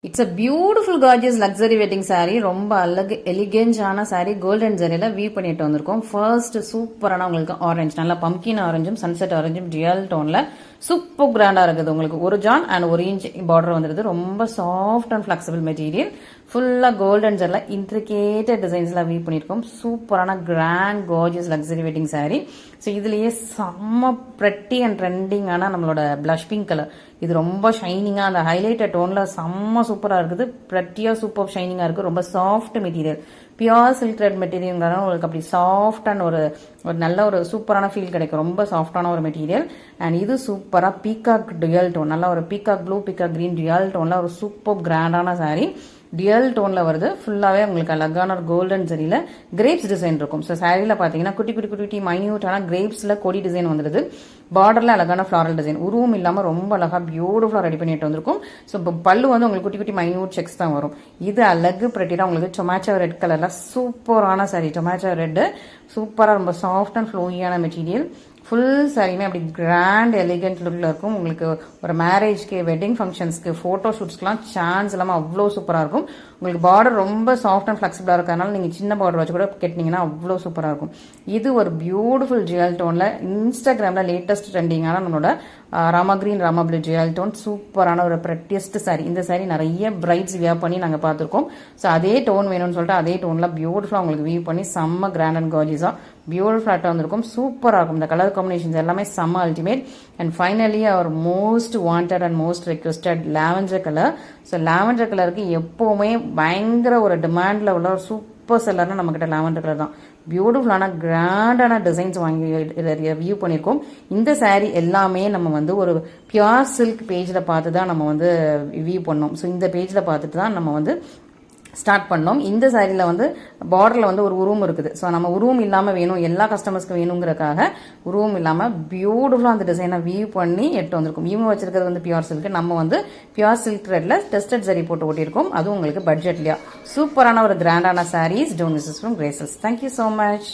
It's a beautiful gorgeous luxury wedding saree. ரொம்ப அழகு எலிகென்டான saree. கோல்டன் ஜரியில வீவ் பண்ணிட்டு வந்திருக்கோம். ஃபர்ஸ்ட் சூப்பரான உங்களுக்கு ஆரஞ்சு, நல்லா பம்கின் ஆரஞ்சும் சன்செட் ஆரஞ்சும் ரியல் டோன்ல சூப்பர் கிராண்டா இருக்குது. உங்களுக்கு ஒரு ஜான் அண்ட் ஒரு இன்ச் பார்டர் வந்துருது. ரொம்ப சாஃப்ட் அண்ட் ஃபிளெக்சிபிள் மெட்டீரியல். ஃபுல்லா கோல்டன் ஜரில இன்ட்ரிகேட்டட் டிசைன்ஸ்ல வீவ் பண்ணிருக்கோம். சூப்பரான grand gorgeous luxury wedding saree. So இதுலயே செம்ம ப்ரெட்டி அண்ட் ட்ரெண்டிங்கான நம்மளோட பிளஷ் பிங்க் கலர். இது ரொம்ப ஷைனிங்கா அந்த ஹைலைட்டட் டோன்ல செம்ம சூப்பரா இருக்குது. ப்ரெட்டியா சூப்பர் ஷைனிங்கா இருக்கு. ரொம்ப soft material, pure silk thread material. உங்களுக்கு அப்படி சாஃப்ட் அண்ட் ஒரு நல்ல ஒரு சூப்பரான ஃபீல் கிடைக்கும். ரொம்ப சாஃப்டான ஒரு மெட்டீரியல். அண்ட் இது சூப்பரா பீகாக் டுயல் டோன், நல்ல ஒரு peacock blue peacock green dual டோன்ல ஒரு சூப்பர் கிராண்டான saree. டியல் டோன்ல வருது. ஃபுல்லாவே உங்களுக்கு அழகான ஒரு கோல்டன் ஜரியில கிரேப்ஸ் டிசைன் இருக்கும். ஸோ சாரியில பாத்தீங்கன்னா குட்டி குட்டி குட்டி குட்டி மைன்யூட்டான கிரேப்ஸ்ல கொடி டிசைன் வந்துருது. பார்டர்ல அழகான ஃபிளாரல் டிசைன், உருவம் இல்லாம ரொம்ப அழகா பியூட்டிஃபுல்லா ரெடி பண்ணிட்டு வந்திருக்கும். ஸோ பல்லு வந்து உங்களுக்கு குட்டி குட்டி மைன்யூட் செக்ஸ் தான் வரும். இது அழகு ப்ரெட்டியா உங்களுக்கு டொமேட்டோ ரெட் கலர்ல சூப்பரான saree. டொமேட்டோ ரெட் சூப்பரா ரொம்ப சாஃப்ட் அண்ட் ஃப்ளோயியான மெட்டீரியல். ஃபுல் சாரியுமே அப்படி கிராண்ட் எலிகென்ட் லுக்கில் இருக்கும். உங்களுக்கு ஒரு மேரேஜ்க்கு, வெட்டிங் ஃபங்க்ஷன்ஸ்க்கு, ஃபோட்டோ ஷூட்ஸ்க்குலாம் சான்ஸ் இல்லாமல் அவ்வளோ சூப்பராக இருக்கும். உங்களுக்கு பார்டர் ரொம்ப சாஃப்ட் அண்ட் ஃப்ளெக்சிபிளாக இருக்கிறதுனால நீங்கள் சின்ன பார்டர் வச்சு கூட கட்டினீங்கன்னா அவ்வளோ சூப்பராக இருக்கும். இது ஒரு பியூட்டிஃபுல் ஜுவல் டோனில் இன்ஸ்டாகிராமில் லேட்டஸ்ட் ட்ரெண்டிங்கான நம்மளோட Rama green Rama blue jewel tone சூப்பரான ஒரு ப்ரெட்டியஸ்ட் சாரி. இந்த சாரி நிறைய பிரைட்ஸ் வியர் பண்ணி நாங்கள் பார்த்துருக்கோம். ஸோ அதே டோன் வேணும்னு சொல்லிட்டு அதே டோனில் பியூட்டிஃபுல்லாக உங்களுக்கு வியூ பண்ணி செம்ம கிராண்ட் அண்ட் கார்ஜியஸாக பியூட்டிஃபுல்லாக வந்திருக்கும். சூப்பராக இருக்கும். இந்த கலர் காம்பினேஷன்ஸ் எல்லாமே செம்ம ultimate. And finally our most wanted and most requested lavender colour. So lavender கலருக்கு எப்போவுமே பயங்கர ஒரு டிமாண்டில் உள்ள ஒரு சூப்பர் செல்லர்னா நம்மக்கிட்ட லாவெண்டர் கலர் தான். பியூட்டிஃபுல்லான கிராண்டான டிசைன்ஸ் வாங்கி வியூ பண்ணியிருக்கோம். இந்த saree எல்லாமே நம்ம வந்து ஒரு பியூர் சில்க் பேஜில் பார்த்து தான் நம்ம வந்து வியூ பண்ணோம். ஸோ இந்த பேஜில் பார்த்துட்டு தான் நம்ம வந்து ஸ்டார்ட் பண்ணோம். இந்த சாரியில வந்து பார்டர்ல வந்து ஒரு உருவம் இருக்குது. ஸோ நம்ம உருவம் இல்லாம வேணும், எல்லா கஸ்டமர்ஸ்க்கு வேணுங்கிறதுக்காக உருவம் இல்லாம பியூட்டிஃபுல்லா அந்த டிசைனை வியூ பண்ணி எடுத்து வந்திருக்கும். இவங்க வச்சிருக்கிறது வந்து பியூர் சில்க், நம்ம வந்து பியூர் சில்க் த்ரெட்ல டெஸ்டட் சரி போட்டு ஓட்டியிருக்கோம். அதுவும் உங்களுக்கு பட்ஜெட்லயா சூப்பரான ஒரு கிராண்டான saris. Don't miss from Gracels. Thank you so much.